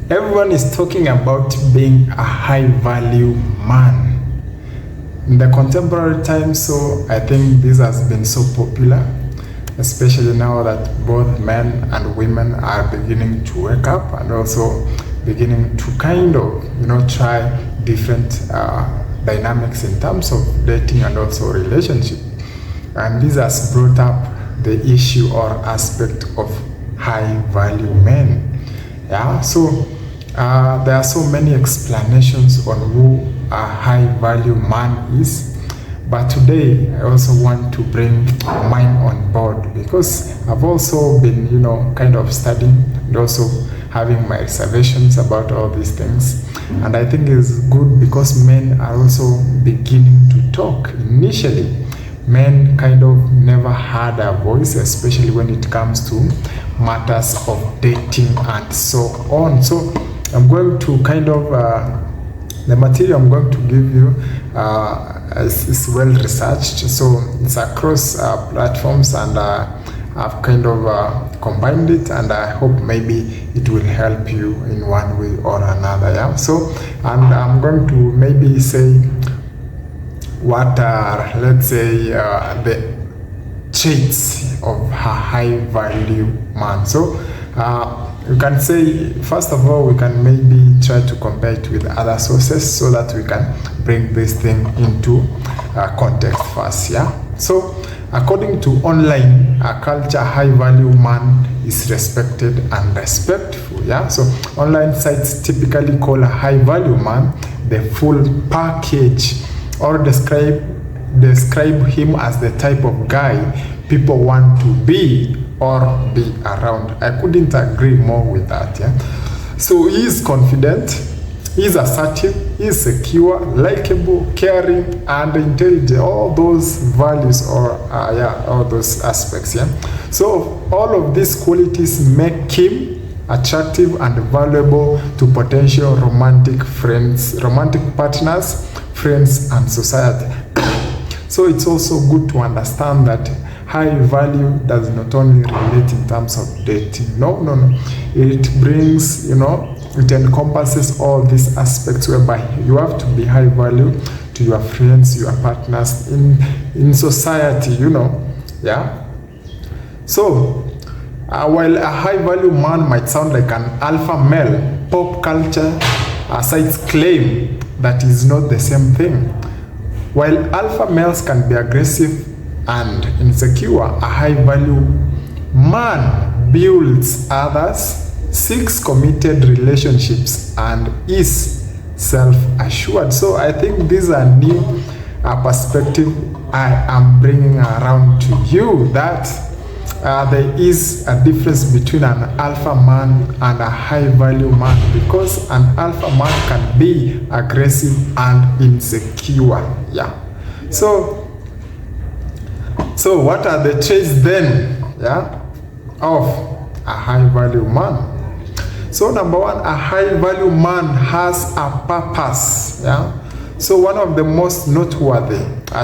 Everyone is talking about being a high value man in the contemporary times. So I think this has been so popular, especially now that both men and women are beginning to wake up and also beginning to kind of, try different dynamics in terms of dating and also relationship. And this has brought up the issue or aspect of high value men. Yeah, so there are so many explanations on who a high value man is, but today I also want to bring mine on board because I've also been, kind of studying and also having my reservations about all these things. And I think it's good because men are also beginning to talk. Initially, men kind of never had a voice, especially when it comes to matters of dating and so on. So I'm going to kind of, the material I'm going to give you is well researched. So it's across platforms, and I've kind of combined it, and I hope maybe it will help you in one way or another. Yeah. So, and I'm going to maybe say what are, let's say, the traits of a high value man. So you can say, first of all, we can maybe try to compare it with other sources so that we can bring this thing into context first. Yeah. So according to online culture, high value man is respected and respectful. Yeah. So online sites typically call a high value man the full package, or describe him as the type of guy people want to be or be around. I couldn't agree more with that. Yeah. So he is confident, he is assertive, he is secure, likable, caring, and intelligent. All those values, or all those aspects. Yeah. So all of these qualities make him attractive and valuable to potential romantic partners, friends, and society. So it's also good to understand that high value does not only relate in terms of dating. No. It brings, it encompasses all these aspects whereby you have to be high value to your friends, your partners in society, Yeah. So while a high value man might sound like an alpha male, pop culture sites claim that is not the same thing. While alpha males can be aggressive and insecure, a high value man builds others, seeks committed relationships, and is self-assured. So I think these are new perspective I am bringing around to you, that there is a difference between an alpha man and a high value man, because an alpha man can be aggressive and insecure. Yeah. So what are the traits then, of a high value man? So number one, a high value man has a purpose. Yeah. So one of the most noteworthy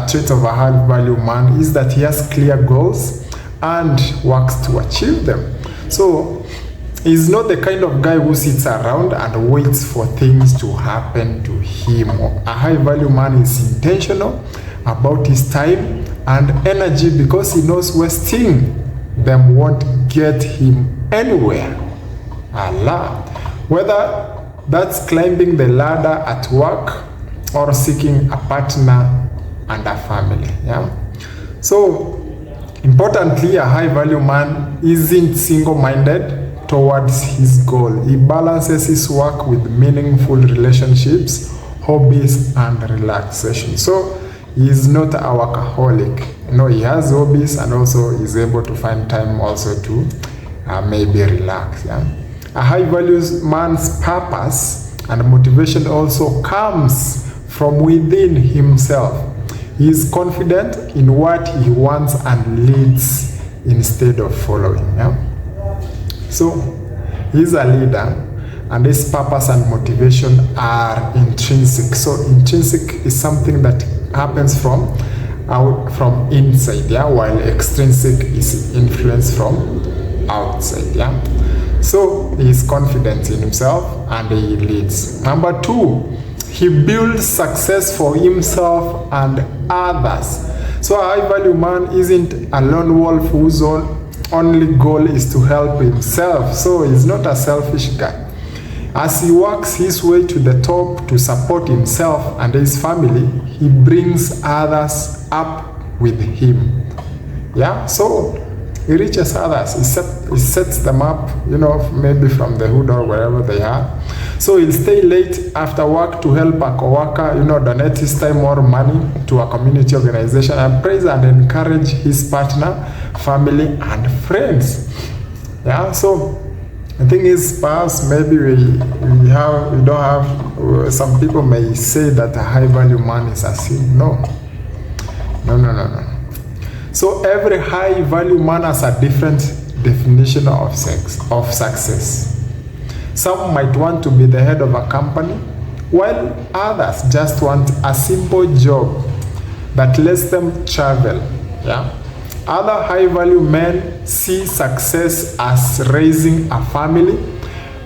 traits of a high value man is that he has clear goals and works to achieve them. So he's not the kind of guy who sits around and waits for things to happen to him. A high value man is intentional about his time and energy, because he knows wasting them won't get him anywhere. Allah. Whether that's climbing the ladder at work or seeking a partner and a family. Yeah. So importantly, a high value man isn't single-minded towards his goal. He balances his work with meaningful relationships, hobbies, and relaxation. So he is not a workaholic. No, he has hobbies, and also is able to find time also to maybe relax. Yeah? A high values man's purpose and motivation also comes from within himself. He is confident in what he wants and leads instead of following. Yeah? So he's a leader, and his purpose and motivation are intrinsic. So intrinsic is something that happens from inside, while extrinsic is influence from outside. So he is confident in himself and he leads. Number 2, he builds success for himself and others. So a high value man isn't a lone wolf whose only goal is to help himself. So he's not a selfish guy. As he works his way to the top to support himself and his family, he brings others up with him. Yeah, so he reaches others, he sets them up, maybe from the hood or wherever they are. So he'll stay late after work to help a co-worker, donate his time or money to a community organization, and praise and encourage his partner, family, and friends. Yeah, so the thing is, perhaps maybe we don't have, some people may say that a high value man is a sin. No. So every high value man has a different definition of success. Some might want to be the head of a company, while others just want a simple job that lets them travel. Yeah. Other high value men see success as raising a family,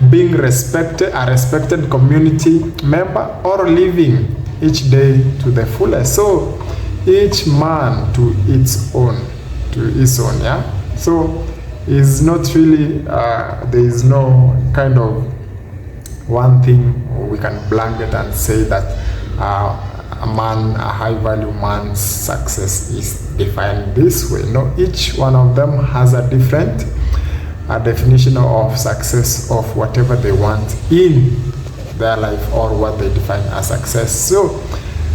being a respected community member, or living each day to the fullest. So each man to his own, yeah. So it's not really, there is no kind of one thing we can blanket and say that a high value man's success is defined this way. No, each one of them has a different definition of success, of whatever they want in their life or what they define as success. So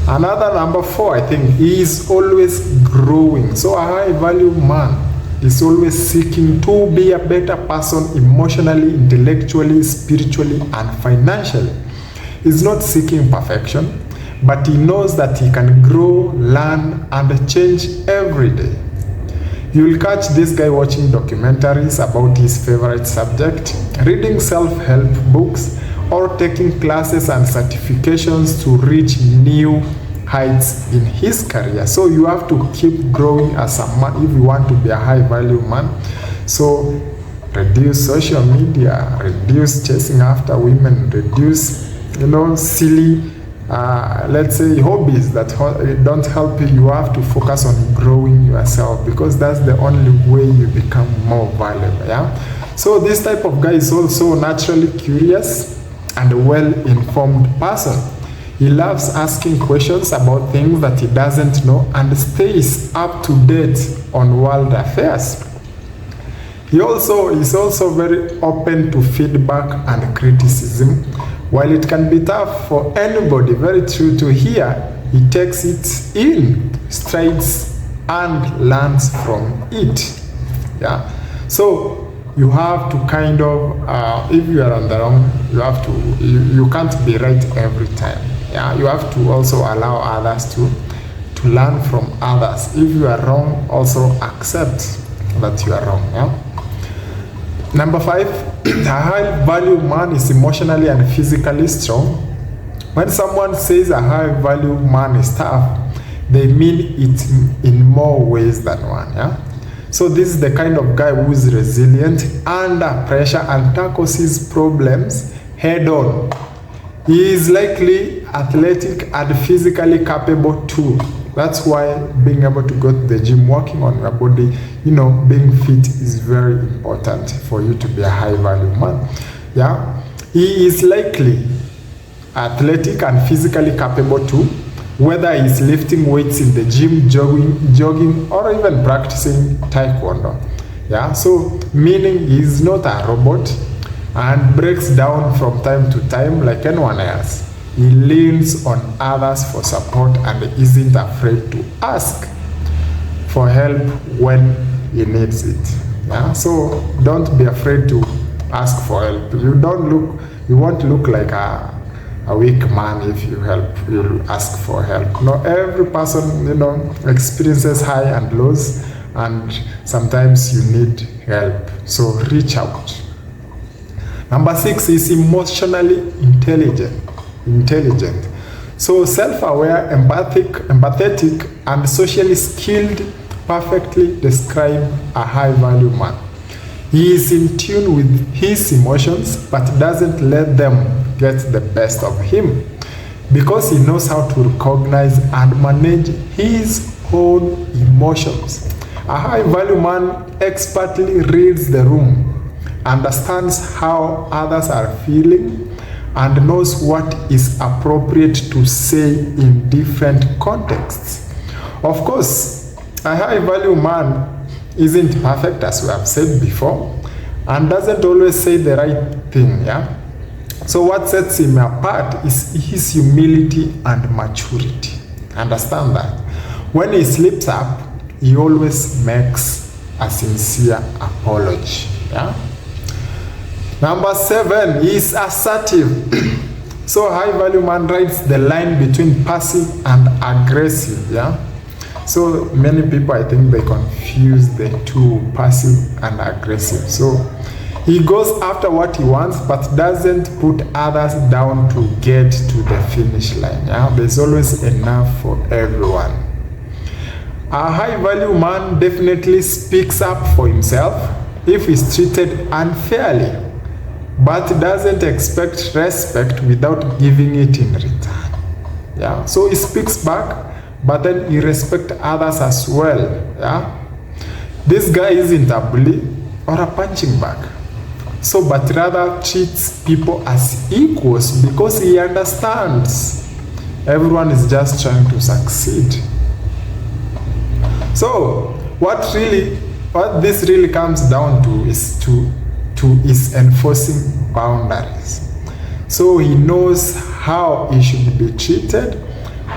another number 4, I think, is always growing. So a high value man is always seeking to be a better person emotionally, intellectually, spiritually, and financially. He's not seeking perfection, but he knows that he can grow, learn, and change every day. You'll catch this guy watching documentaries about his favorite subject, reading self-help books, or taking classes and certifications to reach new heights in his career. So you have to keep growing as a man if you want to be a high value man. So reduce social media, reduce chasing after women, reduce silly let's say hobbies that don't help you. You have to focus on growing yourself, because that's the only way you become more valuable. Yeah. So this type of guy is also naturally curious and a well-informed person. He loves asking questions about things that he doesn't know and stays up to date on world affairs. He is also very open to feedback and criticism. While it can be tough for anybody, very true, to hear, he takes it in strides and learns from it. Yeah. So you have to kind of, if you are on the wrong, you can't be right every time. Yeah, you have to also allow others to learn from others. If you are wrong, also accept that you are wrong. Yeah. Number 5, a high value man is emotionally and physically strong. When someone says a high value man is tough, they mean it in more ways than one. Yeah. So this is the kind of guy who is resilient under pressure and tackles his problems head on. He is likely athletic and physically capable too. That's why being able to go to the gym, working on your body, being fit is very important for you to be a high value man. Yeah, he is likely athletic and physically capable too, whether he's lifting weights in the gym, jogging, or even practicing taekwondo. Yeah, so meaning he's not a robot and breaks down from time to time like anyone else. He leans on others for support and isn't afraid to ask for help when he needs it. Yeah? So don't be afraid to ask for help. You won't look like a weak man if you ask for help. Every person, experiences high and lows, and sometimes you need help. So reach out. Number 6 is emotionally intelligent. So self-aware, empathetic, and socially skilled perfectly describe a high-value man. He is in tune with his emotions but doesn't let them get the best of him because he knows how to recognize and manage his own emotions. A high value man expertly reads the room, understands how others are feeling, and knows what is appropriate to say in different contexts. Of course, a high value man isn't perfect, as we have said before, and doesn't always say the right thing. Yeah. So what sets him apart is his humility and maturity. Understand that. When he slips up, he always makes a sincere apology. Yeah. Number 7 is assertive. So a high value man rides the line between passive and aggressive. Yeah. So many people, I think they confuse the two, passive and aggressive. So he goes after what he wants but doesn't put others down to get to the finish line. Yeah? There's always enough for everyone. A high value man definitely speaks up for himself if he's treated unfairly, but doesn't expect respect without giving it in return. Yeah? So he speaks back, but then he respects others as well. Yeah? This guy isn't a bully or a punching bag. So, but rather treats people as equals because he understands everyone is just trying to succeed. So, what this really comes down to is enforcing boundaries. So he knows how he should be treated,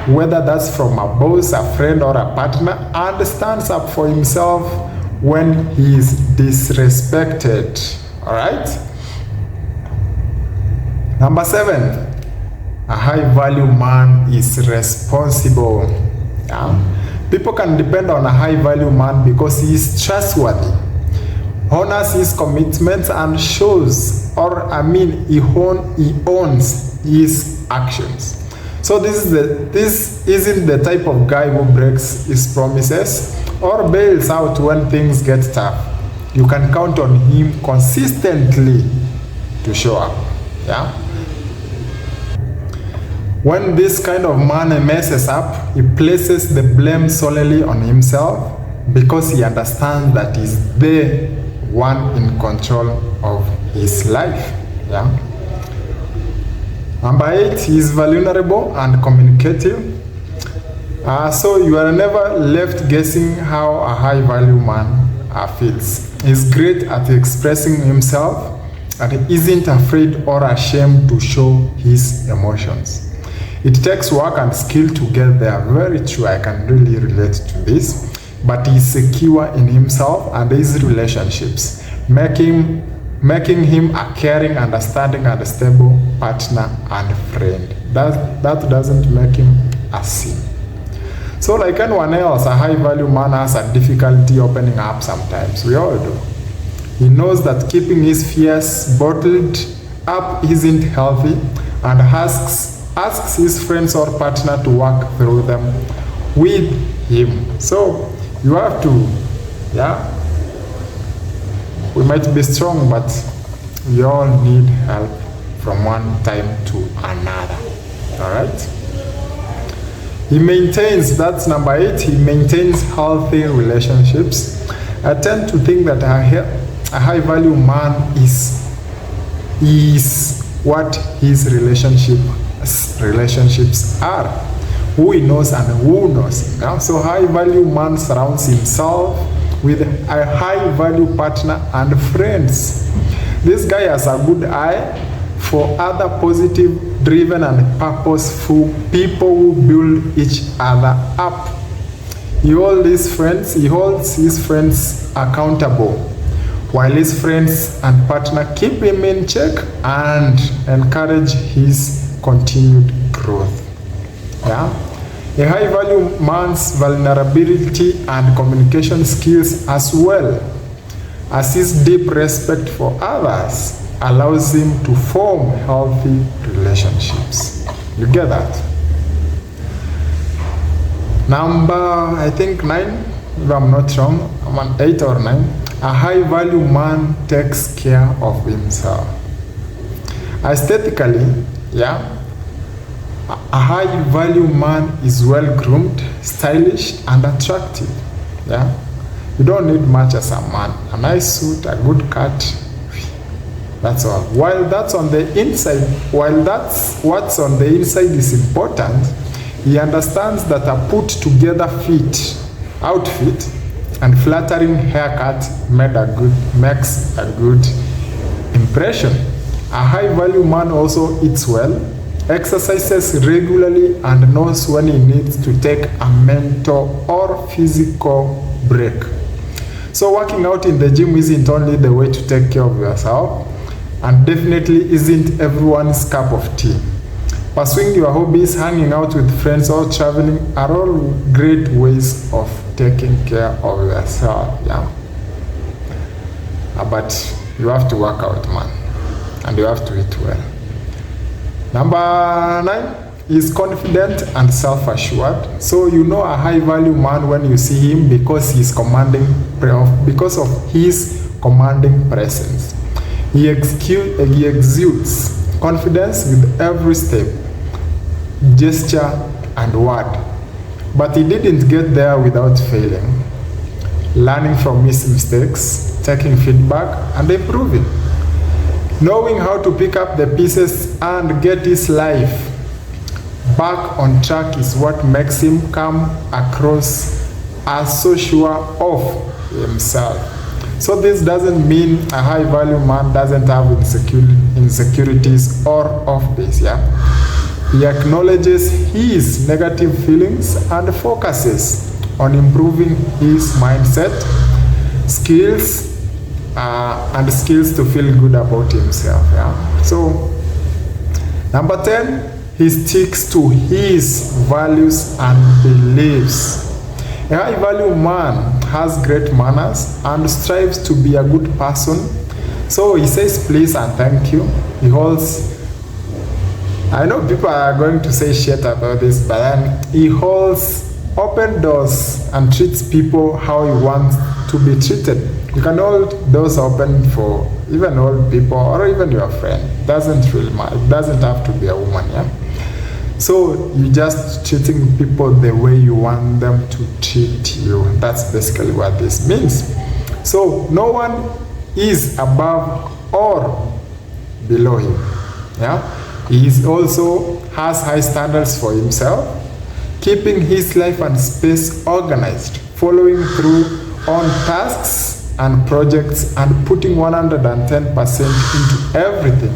whether that's from a boss, a friend, or a partner, and stands up for himself when he is disrespected. All right. Number 7, a high value man is responsible. Yeah? People can depend on a high value man because he is trustworthy, honors his commitments, and shows, he owns his actions. So this isn't the type of guy who breaks his promises or bails out when things get tough. You can count on him consistently to show up. Yeah. When this kind of man messes up, he places the blame solely on himself because he understands that he's the one in control of his life. Yeah. Number 8, he is vulnerable and communicative. So you are never left guessing how a high value man feels. He's great at expressing himself and he isn't afraid or ashamed to show his emotions. It takes work and skill to get there. Very true, I can really relate to this. But he's secure in himself and his relationships, making him a caring, understanding, and stable partner and friend. That doesn't make him a sin. So like anyone else, a high value man has a difficulty opening up sometimes. We all do. He knows that keeping his fears bottled up isn't healthy and asks his friends or partner to work through them with him. So you have to, we might be strong, but we all need help from one time to another. All right? He maintains, that's number 8, he maintains healthy relationships. I tend to think that a high value man is what his relationships are, who he knows and who knows him. Yeah? So high value man surrounds himself with a high value partner and friends. This guy has a good eye for other positive, driven, and purposeful people who build each other up. He holds his friends accountable, while his friends and partner keep him in check and encourage his continued growth. Yeah? A high value man's vulnerability and communication skills, as well as his deep respect for others, allows him to form healthy relationships. You get that? Number, I think 9, if I'm not wrong, I'm on 8 or 9. A high value man takes care of himself. Aesthetically, a high value man is well groomed, stylish, and attractive. You don't need much as a man. A nice suit, a good cut, that's all. While that's what's on the inside is important, he understands that a put together outfit and flattering haircut makes a good impression. A high value man also eats well, exercises regularly, and knows when he needs to take a mental or physical break. So working out in the gym isn't only the way to take care of yourself, and definitely isn't everyone's cup of tea. Pursuing your hobbies, hanging out with friends, or traveling are all great ways of taking care of yourself. But you have to work out, man, and you have to eat well. Number 9 is confident and self-assured. So you know a high-value man when you see him because of his commanding presence. He exudes confidence with every step, gesture, and word. But he didn't get there without failing, learning from his mistakes, taking feedback, and improving. Knowing how to pick up the pieces and get his life back on track is what makes him come across as so sure of himself. So this doesn't mean a high value man doesn't have insecurities or off base. He acknowledges his negative feelings and focuses on improving his mindset, skills to feel good about himself. So number 10, he sticks to his values and beliefs. A high value man has great manners and strives to be a good person. So he says please and thank you. I know people are going to say shit about this, but then he holds open doors and treats people how he wants to be treated. You can hold doors open for even old people or even your friend. Doesn't really matter. It doesn't have to be a woman. So you just treating people the way you want them to treat you. That's basically what this means. So no one is above or below him. He also has high standards for himself, keeping his life and space organized, following through on tasks and projects, and putting 110% into everything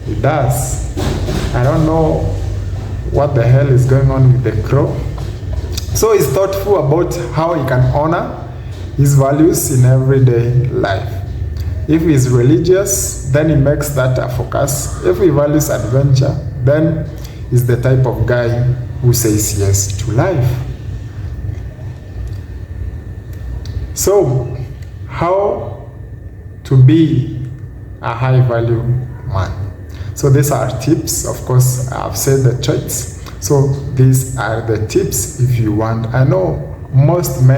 he does. I don't know what the hell is going on with the crow. So he's thoughtful about how he can honor his values in everyday life. If he's religious, then he makes that a focus. If he values adventure, then he's the type of guy who says yes to life. So, how to be a high value man? So these are tips. Of course, I've said the traits. So these are the tips if you want. I know most of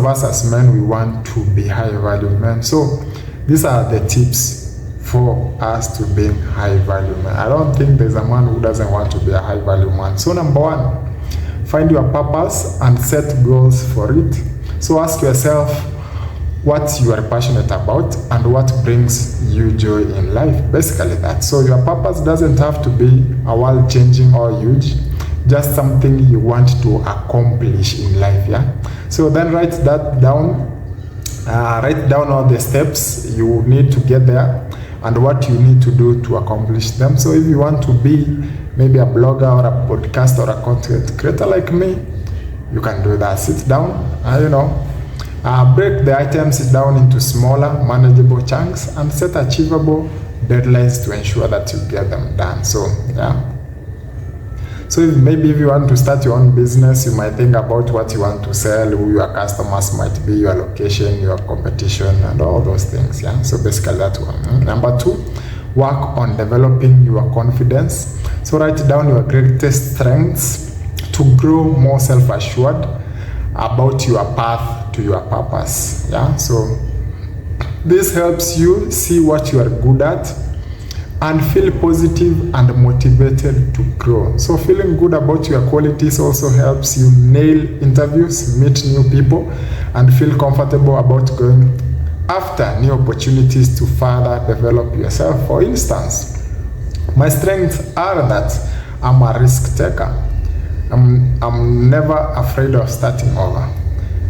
us as men, we want to be high value men. So these are the tips for us to be high value men. I don't think there's a man who doesn't want to be a high value man. So number 1, find your purpose and set goals for it. So ask yourself what you are passionate about and what brings you joy in life. Basically that. So your purpose doesn't have to be a world changing or huge, just something you want to accomplish in life. So then write that down. Write down all the steps you need to get there and what you need to do to accomplish them. So if you want to be maybe a blogger or a podcaster or a content creator like me, you can do that. Sit down, break the items down into smaller, manageable chunks and set achievable deadlines to ensure that you get them done. So So if you want to start your own business, you might think about what you want to sell, who your customers might be, your location, your competition, and all those things. So basically that one. Number 2, work on developing your confidence. So write down your greatest strengths to grow more self-assured about your path to your purpose. Yeah, so this helps you see what you are good at and feel positive and motivated to grow. So feeling good about your qualities also helps you nail interviews, meet new people, and feel comfortable about going after new opportunities to further develop yourself. For instance, my strengths are that I'm a risk taker. I'm never afraid of starting over.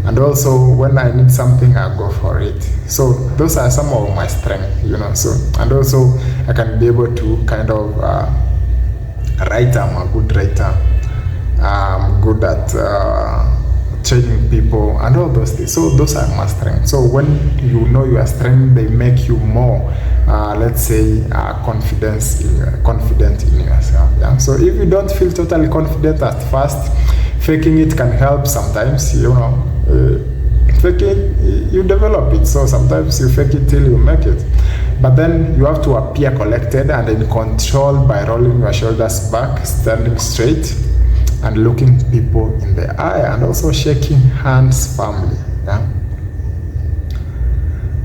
And also when I need something, I go for it. So those are some of my strengths, you know. So, and also I can be able to kind of write. I'm a good writer. I'm good at training people and all those things. So those are my strengths. So when you know your strength, they make you more, let's say, confident in yourself. Yeah. So if you don't feel totally confident at first, faking it can help sometimes. You know, faking, you develop it. So sometimes you fake it till you make it. But then you have to appear collected and in control by rolling your shoulders back, standing straight, and looking people in the eye, and also shaking hands firmly. Yeah.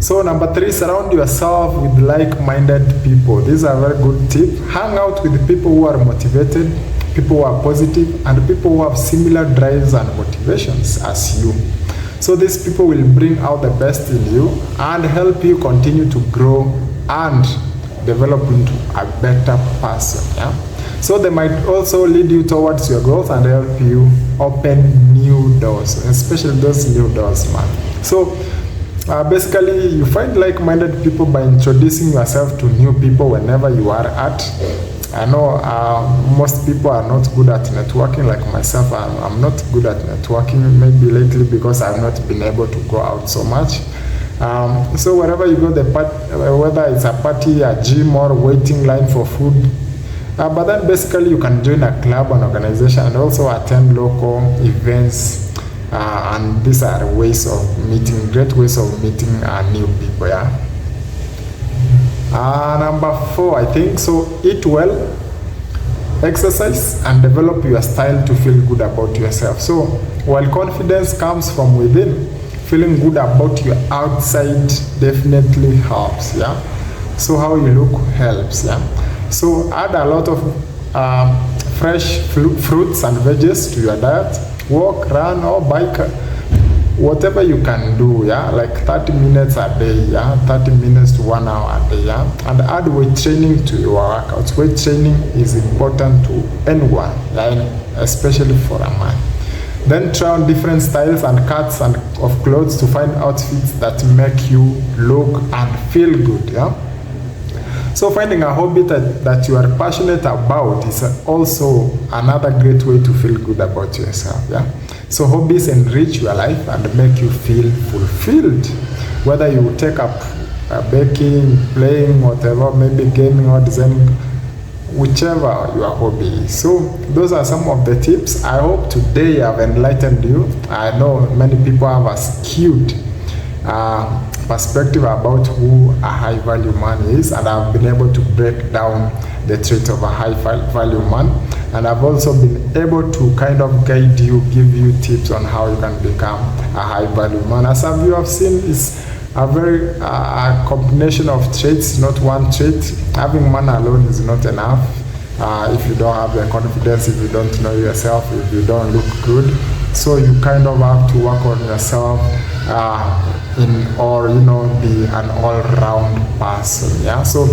So number 3, surround yourself with like-minded people. This is a very good tip. Hang out with people who are motivated, people who are positive, and people who have similar drives and motivations as you. So these people will bring out the best in you and help you continue to grow and develop into a better person. Yeah. So they might also lead you towards your growth and help you open new doors, especially those new doors, man. So basically, you find like-minded people by introducing yourself to new people whenever you are at. I know most people are not good at networking, like myself. I'm not good at networking, maybe lately because I've not been able to go out so much. So wherever you go, whether it's a party, a gym, or waiting line for food, but then basically you can join a club, an organization, and also attend local events. And these are great ways of meeting new people. Yeah. Number 4, I think, so eat well, exercise, and develop your style to feel good about yourself. So while confidence comes from within, feeling good about your outside definitely helps. Yeah. So how you look helps. Yeah. So add a lot of fresh fruits and veggies to your diet. Walk, run, or bike, whatever you can do. Yeah, like 30 minutes a day. Yeah, 30 minutes to 1 hour a day. Yeah, and add weight training to your workouts. Weight training is important to anyone, yeah, especially for a man. Then try on different styles and cuts of clothes to find outfits that make you look and feel good. Yeah. So finding a hobby that you are passionate about is also another great way to feel good about yourself. Yeah. So hobbies enrich your life and make you feel fulfilled. Whether you take up baking, playing, whatever, maybe gaming or designing, whichever your hobby is. So those are some of the tips. I hope today I've enlightened you. I know many people have a skewed perspective about who a high value man is, and I've been able to break down the trait of a high value man, and I've also been able to kind of guide you, give you tips on how you can become a high value man. As you have seen, it's a very a combination of traits, not one trait. Having man alone is not enough. If you don't have the confidence, if you don't know yourself, if you don't look good, so you kind of have to work on yourself be an all-round person. Yeah. So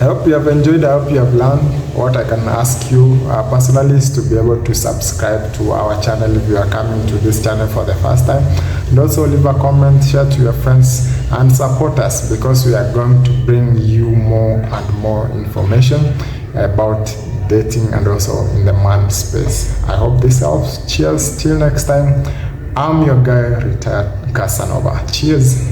I hope you have enjoyed. I hope you have learned. What I can ask you personally is to be able to subscribe to our channel if you are coming to this channel for the first time, and also leave a comment, share to your friends, and support us, because we are going to bring you more and more information about dating and also in the man space. I hope this helps. Cheers. Till next time. I'm your guy, retired Casanova. Cheers.